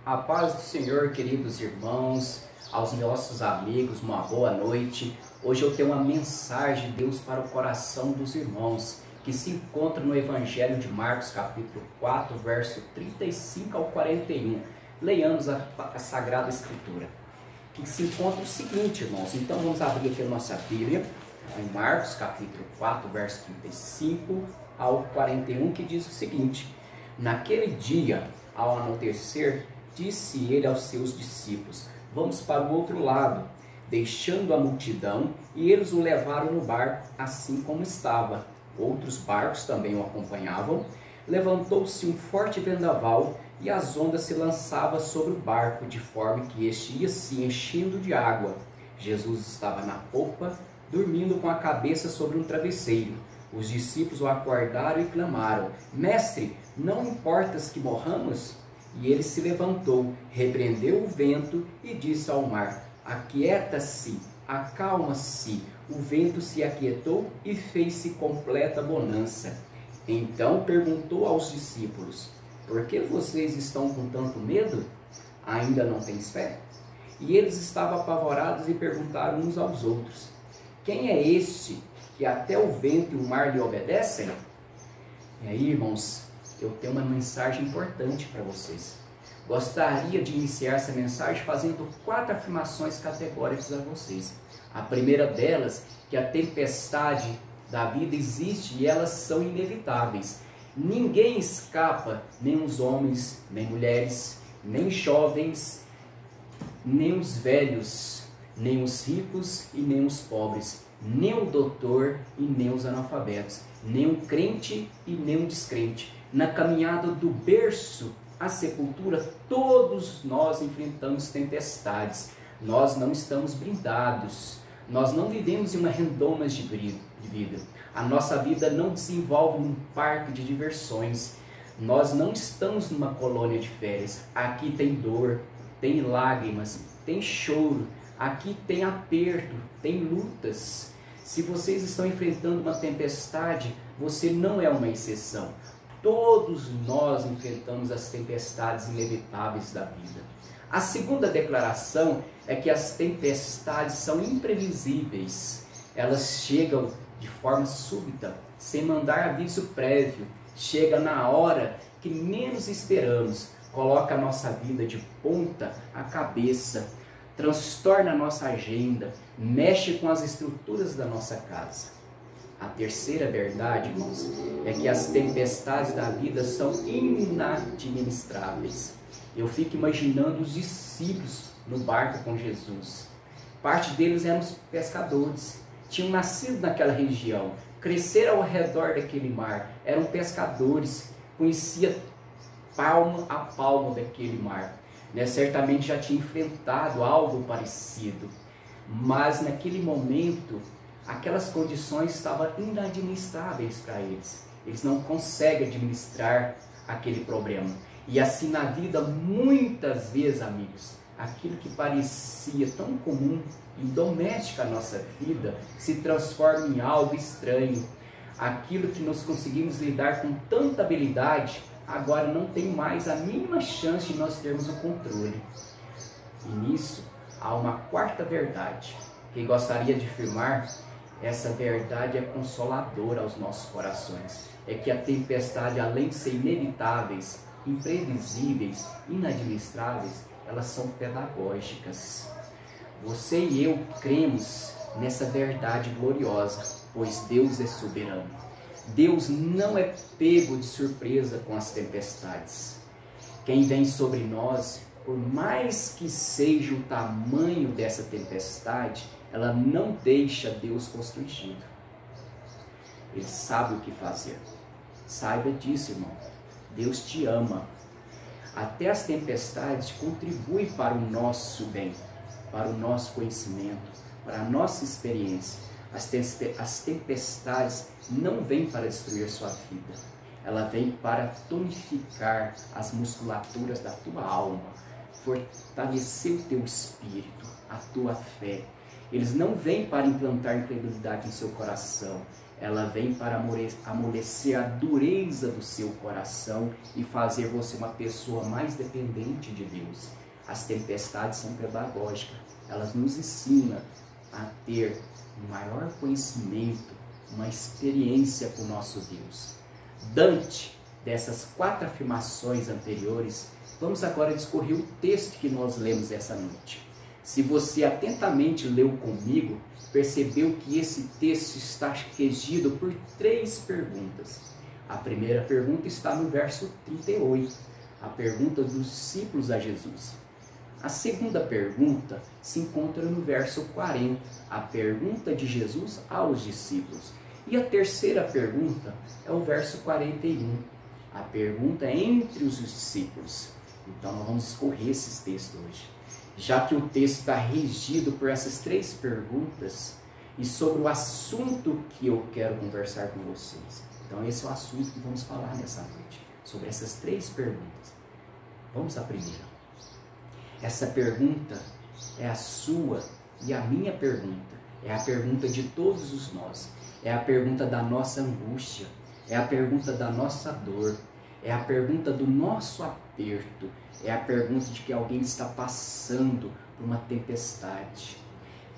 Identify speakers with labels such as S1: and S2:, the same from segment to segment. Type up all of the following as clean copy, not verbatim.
S1: A paz do Senhor, queridos irmãos, aos nossos amigos, uma boa noite. Hoje eu tenho uma mensagem de Deus para o coração dos irmãos, que se encontra no Evangelho de Marcos, capítulo 4, verso 35 ao 41. Leiamos a Sagrada Escritura, que se encontra o seguinte, irmãos. Então vamos abrir aqui a nossa Bíblia, em Marcos, capítulo 4, verso 35 ao 41, que diz o seguinte: Naquele dia, ao anoitecer, disse ele aos seus discípulos: Vamos para o outro lado. Deixando a multidão, e eles o levaram no barco, assim como estava. Outros barcos também o acompanhavam. Levantou-se um forte vendaval, e as ondas se lançavam sobre o barco, de forma que este ia se enchendo de água. Jesus estava na popa, dormindo com a cabeça sobre um travesseiro. Os discípulos o acordaram e clamaram: Mestre, não importas que morramos? E ele se levantou, repreendeu o vento e disse ao mar: Aquieta-se, acalma-se. O vento se aquietou e fez-se completa bonança. Então perguntou aos discípulos: Por que vocês estão com tanto medo? Ainda não tens fé? E eles estavam apavorados e perguntaram uns aos outros: Quem é este que até o vento e o mar lhe obedecem? E aí, irmãos, eu tenho uma mensagem importante para vocês. Gostaria de iniciar essa mensagem fazendo 4 afirmações categóricas a vocês. A primeira delas, que a tempestade da vida existe e elas são inevitáveis. Ninguém escapa, nem os homens, nem mulheres, nem jovens, nem os velhos, nem os ricos e nem os pobres, nem o doutor e nem os analfabetos, nem o crente e nem o descrente. Na caminhada do berço à sepultura, todos nós enfrentamos tempestades. Nós não estamos blindados. Nós não vivemos em uma redoma de vida. A nossa vida não desenvolve num parque de diversões. Nós não estamos numa colônia de férias. Aqui tem dor, tem lágrimas, tem choro. Aqui tem aperto, tem lutas. Se vocês estão enfrentando uma tempestade, você não é uma exceção. Todos nós enfrentamos as tempestades inevitáveis da vida. A segunda declaração é que as tempestades são imprevisíveis. Elas chegam de forma súbita, sem mandar aviso prévio. Chega na hora que menos esperamos. Coloca a nossa vida de ponta a cabeça. Transtorna a nossa agenda. Mexe com as estruturas da nossa casa. A terceira verdade, irmãos, é que as tempestades da vida são inadministráveis. Eu fico imaginando os discípulos no barco com Jesus. Parte deles eram os pescadores, tinham nascido naquela região, cresceram ao redor daquele mar, eram pescadores, conheciam palmo a palmo daquele mar. Certamente já tinha enfrentado algo parecido, mas naquele momento aquelas condições estavam inadministráveis para eles. Eles não conseguem administrar aquele problema. E assim na vida, muitas vezes, amigos, aquilo que parecia tão comum e doméstico à nossa vida se transforma em algo estranho. Aquilo que nós conseguimos lidar com tanta habilidade, agora não tem mais a mínima chance de nós termos o controle. E nisso há uma quarta verdade, que gostaria de afirmar. Essa verdade é consoladora aos nossos corações. É que a tempestade, além de ser inevitáveis, imprevisíveis, inadministráveis, elas são pedagógicas. Você e eu cremos nessa verdade gloriosa, pois Deus é soberano. Deus não é pego de surpresa com as tempestades. Quem vem sobre nós, por mais que seja o tamanho dessa tempestade, ela não deixa Deus constrangido. Ele sabe o que fazer. Saiba disso, irmão. Deus te ama. Até as tempestades contribuem para o nosso bem, para o nosso conhecimento, para a nossa experiência. As tempestades não vêm para destruir a sua vida. Ela vem para tonificar as musculaturas da tua alma, fortalecer o teu espírito, a tua fé. Eles não vêm para implantar incredulidade em seu coração. Ela vem para amolecer a dureza do seu coração e fazer você uma pessoa mais dependente de Deus. As tempestades são pedagógicas. Elas nos ensinam a ter um maior conhecimento, uma experiência com o nosso Deus. Diante dessas 4 afirmações anteriores, vamos agora discorrer o texto que nós lemos essa noite. Se você atentamente leu comigo, percebeu que esse texto está regido por 3 perguntas. A primeira pergunta está no verso 38, a pergunta dos discípulos a Jesus. A segunda pergunta se encontra no verso 40, a pergunta de Jesus aos discípulos. E a terceira pergunta é o verso 41, a pergunta entre os discípulos. Então nós vamos escorrer esses textos hoje. Já que o texto está regido por essas 3 perguntas e sobre o assunto que eu quero conversar com vocês. Então esse é o assunto que vamos falar nessa noite, sobre essas 3 perguntas. Vamos à primeira. Essa pergunta é a sua e a minha pergunta. É a pergunta de todos os nós. É a pergunta da nossa angústia. É a pergunta da nossa dor. É a pergunta do nosso aperto. É a pergunta de que alguém está passando por uma tempestade,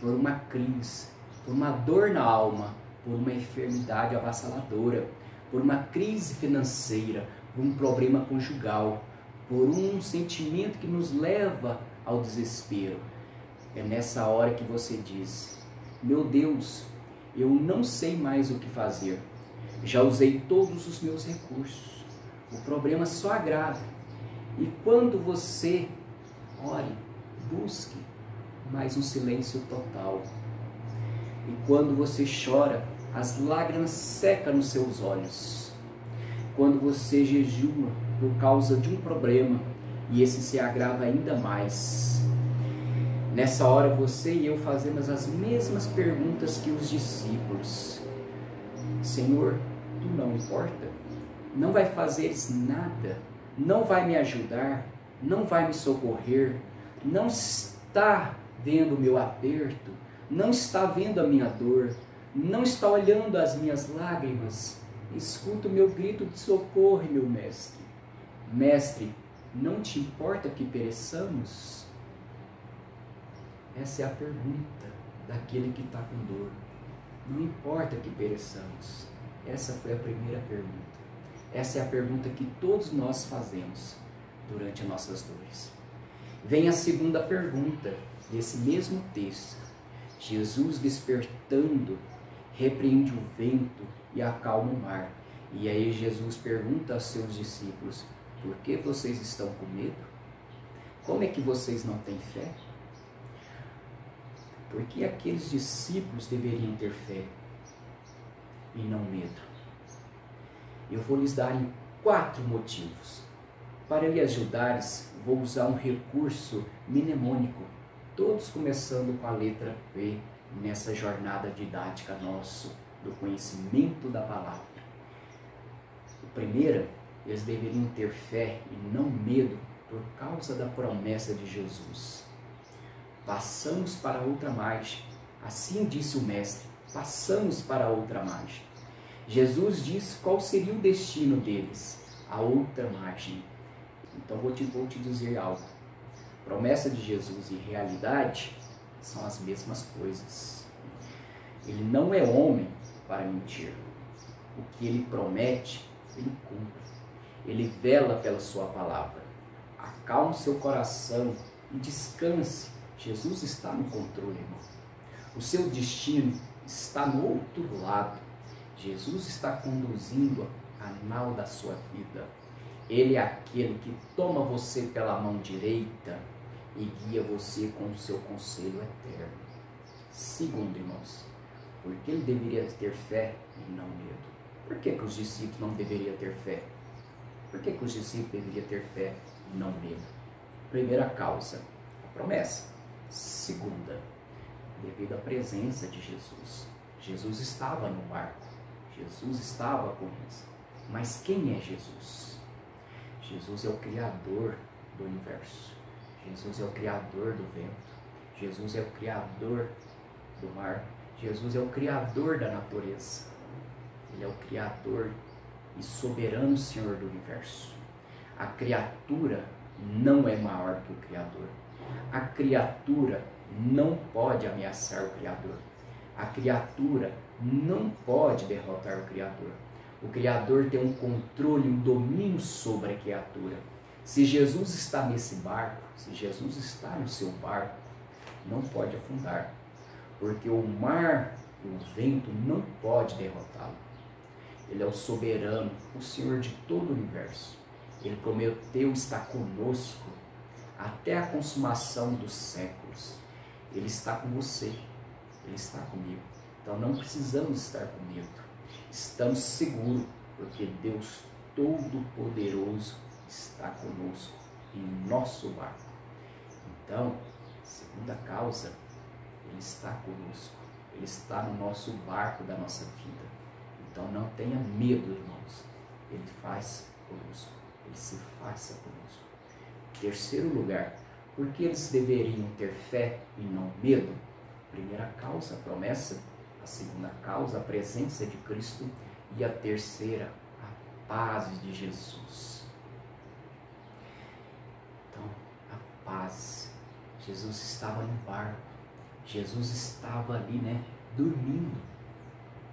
S1: por uma crise, por uma dor na alma, por uma enfermidade avassaladora, por uma crise financeira, por um problema conjugal, por um sentimento que nos leva ao desespero. É nessa hora que você diz: meu Deus, eu não sei mais o que fazer. Já usei todos os meus recursos. O problema só agrava. E quando você ore, busque mais um silêncio total. E quando você chora, as lágrimas secam nos seus olhos. Quando você jejua por causa de um problema e esse se agrava ainda mais. Nessa hora você e eu fazemos as mesmas perguntas que os discípulos. Senhor, tu não importa? Não vai fazeres nada? Não vai me ajudar? Não vai me socorrer? Não está vendo o meu aperto? Não está vendo a minha dor? Não está olhando as minhas lágrimas? Escuta o meu grito de socorro, meu mestre. Mestre, não te importa que pereçamos? Essa é a pergunta daquele que está com dor. Não importa que pereçamos. Essa foi a primeira pergunta. Essa é a pergunta que todos nós fazemos durante as nossas dores. Vem a segunda pergunta desse mesmo texto. Jesus, despertando, repreende o vento e acalma o mar. E aí Jesus pergunta aos seus discípulos: por que vocês estão com medo? Como é que vocês não têm fé? Porque aqueles discípulos deveriam ter fé e não medo. Eu vou lhes dar 4 motivos. Para lhe ajudares, vou usar um recurso mnemônico, todos começando com a letra P nessa jornada didática nossa do conhecimento da palavra. O primeiro, eles deveriam ter fé e não medo por causa da promessa de Jesus. Passamos para outra margem. Assim disse o mestre, passamos para outra margem. Jesus disse qual seria o destino deles, a outra margem. Então vou te dizer algo. Promessa de Jesus e realidade são as mesmas coisas. Ele não é homem para mentir. O que ele promete, ele cumpre. Ele vela pela sua palavra. Acalme seu coração e descanse. Jesus está no controle, irmão. O seu destino está no outro lado. Jesus está conduzindo a nau da sua vida. Ele é aquele que toma você pela mão direita e guia você com o seu conselho eterno. Segundo, irmãos, por que ele deveria ter fé e não medo? Por que os discípulos não deveriam ter fé? Por que os discípulos deveriam ter fé e não medo? Primeira causa, a promessa. Segunda, devido à presença de Jesus. Jesus estava no barco. Jesus estava com eles. Mas quem é Jesus? Jesus é o Criador do universo. Jesus é o Criador do vento. Jesus é o Criador do mar. Jesus é o Criador da natureza. Ele é o Criador e soberano Senhor do universo. A criatura não é maior que o Criador. A criatura não pode ameaçar o Criador. A criatura não pode derrotar o Criador. O Criador tem um controle, um domínio sobre a criatura. Se Jesus está nesse barco, se Jesus está no seu barco, não pode afundar, porque o mar e o vento não pode derrotá-lo. Ele é o soberano, o Senhor de todo o universo. Ele prometeu estar conosco até a consumação dos séculos. Ele está com você, Ele está comigo. Então não precisamos estar com medo. Estamos seguros, porque Deus Todo-Poderoso está conosco em nosso barco. Então, segunda causa, Ele está conosco. Ele está no nosso barco da nossa vida. Então não tenha medo, irmãos. Ele faz conosco. Ele se faça conosco. Terceiro lugar, por que eles deveriam ter fé e não medo? Primeira causa, a promessa. A segunda causa, a presença de Cristo. E a terceira, a paz de Jesus. Então, a paz. Jesus estava no barco. Jesus estava ali, dormindo.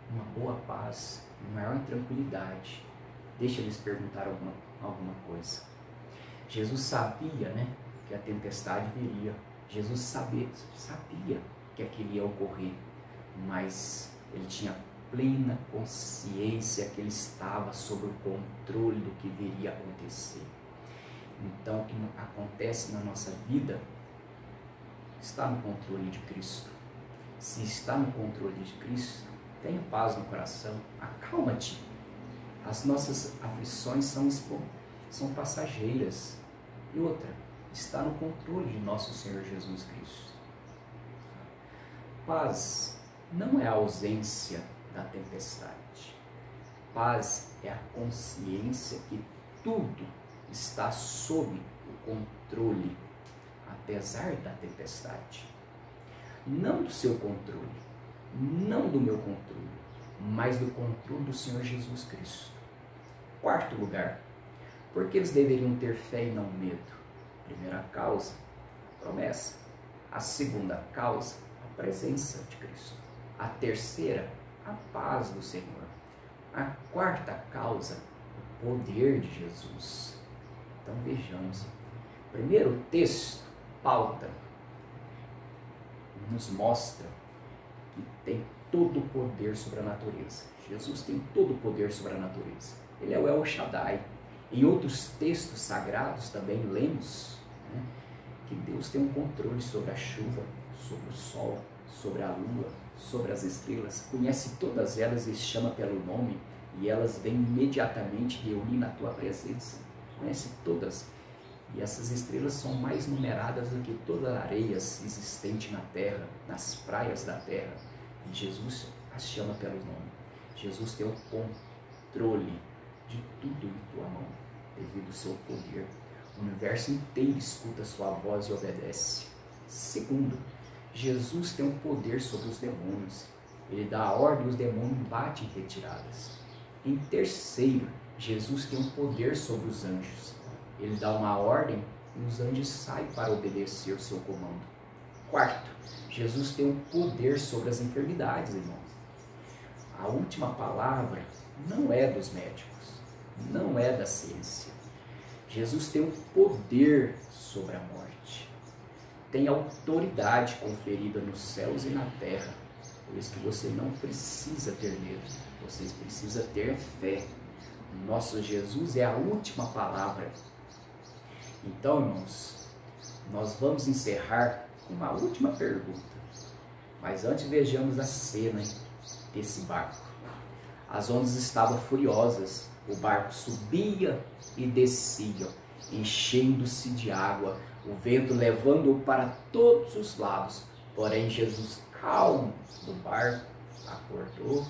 S1: Uma boa paz, uma maior tranquilidade. Deixa eles perguntar alguma coisa. Jesus sabia, que a tempestade viria. Jesus sabia que aquilo ia ocorrer. Mas ele tinha plena consciência que ele estava sob o controle do que viria a acontecer. Então, o que acontece na nossa vida está no controle de Cristo. Se está no controle de Cristo, tenha paz no coração, acalma-te. As nossas aflições são passageiras. E outra, está no controle de nosso Senhor Jesus Cristo. Paz não é a ausência da tempestade. Paz é a consciência que tudo está sob o controle, apesar da tempestade. Não do seu controle, não do meu controle, mas do controle do Senhor Jesus Cristo. Quarto lugar, por que eles deveriam ter fé e não medo? Primeira causa, a promessa. A segunda causa, a presença de Cristo. A terceira, a paz do Senhor. A quarta causa, o poder de Jesus. Então vejamos. Primeiro, o texto, pauta, nos mostra que tem todo o poder sobre a natureza. Jesus tem todo o poder sobre a natureza. Ele é o El Shaddai. Em outros textos sagrados também lemos que Deus tem um controle sobre a chuva, sobre o sol, sobre a lua, sobre as estrelas. Conhece todas elas e chama pelo nome, e elas vêm imediatamente reunir na tua presença. Conhece todas. E essas estrelas são mais numeradas do que toda a areia existente na terra, nas praias da terra. E Jesus as chama pelo nome. Jesus tem o controle de tudo em tua mão, devido ao seu poder. O universo inteiro escuta a sua voz e obedece. Segundo, Jesus tem um poder sobre os demônios. Ele dá a ordem e os demônios batem em retiradas. Em terceiro, Jesus tem um poder sobre os anjos. Ele dá uma ordem e os anjos saem para obedecer o seu comando. Quarto, Jesus tem um poder sobre as enfermidades, irmãos. A última palavra não é dos médicos, não é da ciência. Jesus tem um poder sobre a morte. Tem autoridade conferida nos céus e na terra. Por isso que você não precisa ter medo, você precisa ter fé. Nosso Jesus é a última palavra. Então, irmãos, nós vamos encerrar com uma última pergunta. Mas antes vejamos a cena desse barco. As ondas estavam furiosas, o barco subia e descia, enchendo-se de água, o vento levando-o para todos os lados. Porém, Jesus, calmo no barco, acordou,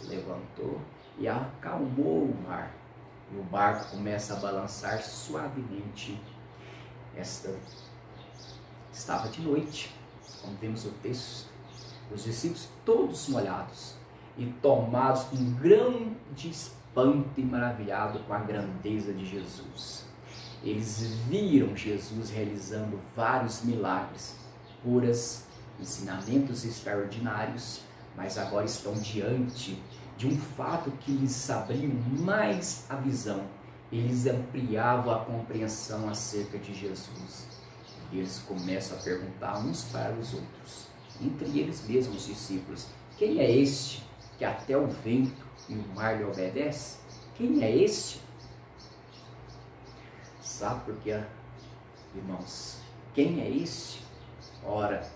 S1: levantou e acalmou o mar. E o barco começa a balançar suavemente. Estava de noite, como vemos o texto, os discípulos todos molhados. e tomados com grande espanto e maravilhado com a grandeza de Jesus. Eles viram Jesus realizando vários milagres, curas, ensinamentos extraordinários, mas agora estão diante de um fato que lhes abriu mais a visão. Eles ampliavam a compreensão acerca de Jesus. E eles começam a perguntar uns para os outros, entre eles mesmos os discípulos: quem é este que até o vento e o mar lhe obedece? Quem é este? Sabe por quê, irmãos? Quem é este? Ora,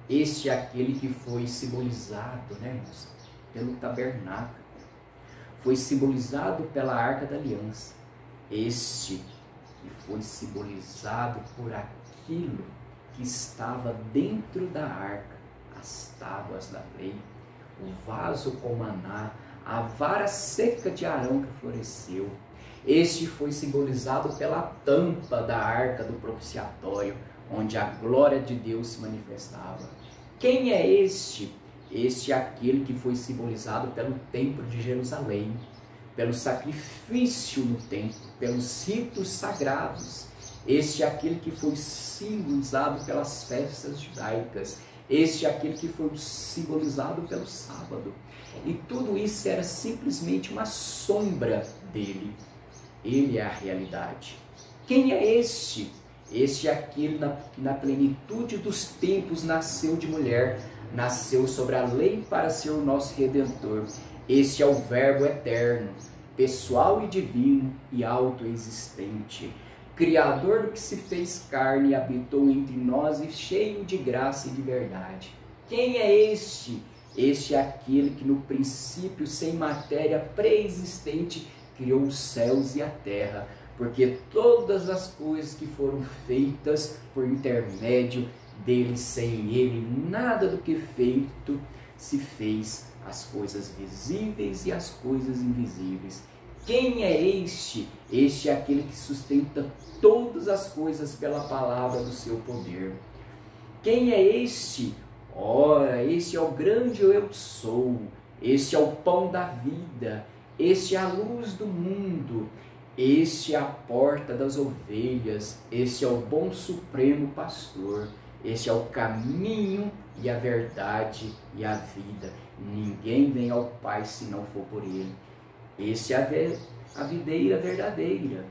S1: este é aquele que foi simbolizado, né, irmãos, pelo tabernáculo. Foi simbolizado pela Arca da Aliança. Este que foi simbolizado por aquilo que estava dentro da arca, as tábuas da lei, o vaso com maná, a vara seca de Arão que floresceu. Este foi simbolizado pela tampa da arca do propiciatório, onde a glória de Deus se manifestava. Quem é este? Este é aquele que foi simbolizado pelo templo de Jerusalém, pelo sacrifício no templo, pelos ritos sagrados. Este é aquele que foi simbolizado pelas festas judaicas. Este é aquele que foi simbolizado pelo sábado. E tudo isso era simplesmente uma sombra dele. Ele é a realidade. Quem é este? Este é aquele que na plenitude dos tempos nasceu de mulher, nasceu sobre a lei para ser o nosso Redentor. Este é o Verbo eterno, pessoal e divino e autoexistente, Criador do que se fez carne e habitou entre nós e cheio de graça e de verdade. Quem é este? Este é aquele que no princípio, sem matéria pré-existente, criou os céus e a terra, porque todas as coisas que foram feitas por intermédio dele, sem ele, nada do que feito se fez, as coisas visíveis e as coisas invisíveis. Quem é este? Este é aquele que sustenta todas as coisas pela palavra do seu poder. Quem é este? Ora, este é o grande eu sou, este é o pão da vida, este é a luz do mundo, este é a porta das ovelhas, este é o bom supremo pastor, este é o caminho e a verdade e a vida. Ninguém vem ao Pai se não for por ele. Este é a videira verdadeira.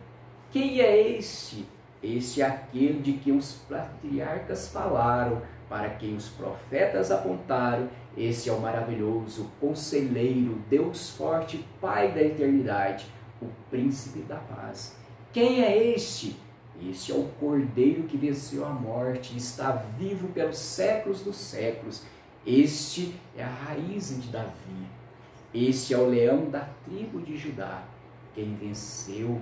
S1: Quem é este? Este é aquele de quem os patriarcas falaram, para quem os profetas apontaram. Este é o maravilhoso conselheiro, Deus forte, Pai da eternidade, o príncipe da paz. Quem é este? Este é o Cordeiro que venceu a morte e está vivo pelos séculos dos séculos. Este é a raiz de Davi. Este é o leão da tribo de Judá, quem venceu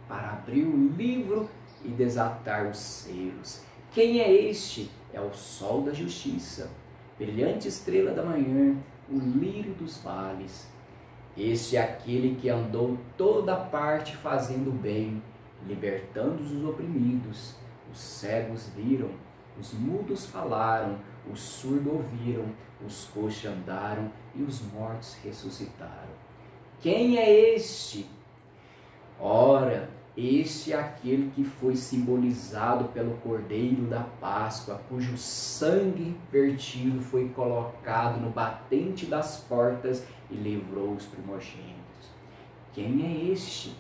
S1: para abrir o livro e desatar os selos. Quem é este? É o sol da justiça, brilhante estrela da manhã, o lírio dos vales. Este é aquele que andou toda parte fazendo bem, libertando os oprimidos. Os cegos viram, os mudos falaram, os surdos ouviram, os coxos andaram e os mortos ressuscitaram. Quem é este? Ora, este é aquele que foi simbolizado pelo Cordeiro da Páscoa, cujo sangue vertido foi colocado no batente das portas e livrou os primogênitos. Quem é este?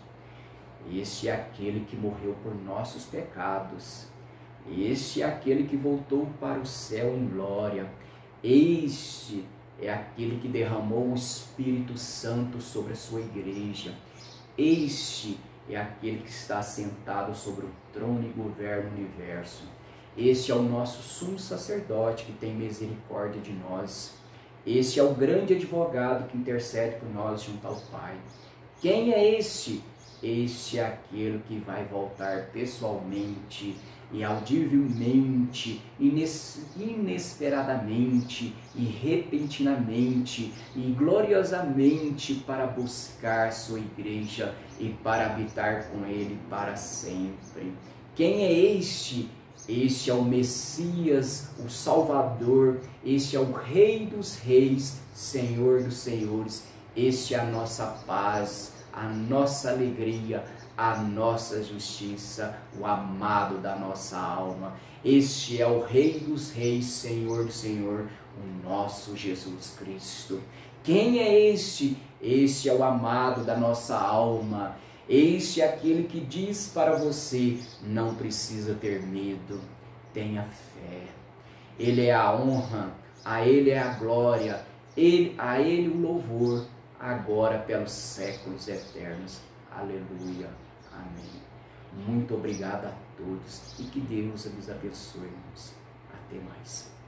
S1: Este é aquele que morreu por nossos pecados. Este é aquele que voltou para o céu em glória. Este é aquele que derramou o Espírito Santo sobre a sua igreja. Este é aquele que está sentado sobre o trono e governa o universo. Este é o nosso sumo sacerdote que tem misericórdia de nós. Este é o grande advogado que intercede por nós junto ao Pai. Quem é este? Este é aquele que vai voltar pessoalmente e audivelmente, inesperadamente e repentinamente e gloriosamente para buscar sua igreja e para habitar com ele para sempre. Quem é este? Este é o Messias, o Salvador, este é o Rei dos Reis, Senhor dos Senhores. Este é a nossa paz, a nossa alegria, a nossa justiça, o amado da nossa alma. Este é o Rei dos Reis, Senhor do Senhor, o nosso Jesus Cristo. Quem é este? Este é o amado da nossa alma. Este é aquele que diz para você: não precisa ter medo, tenha fé. Ele é a honra, a Ele é a glória, a Ele o louvor, agora pelos séculos eternos. Aleluia. Amém. Muito obrigado a todos e que Deus os abençoe. Até mais.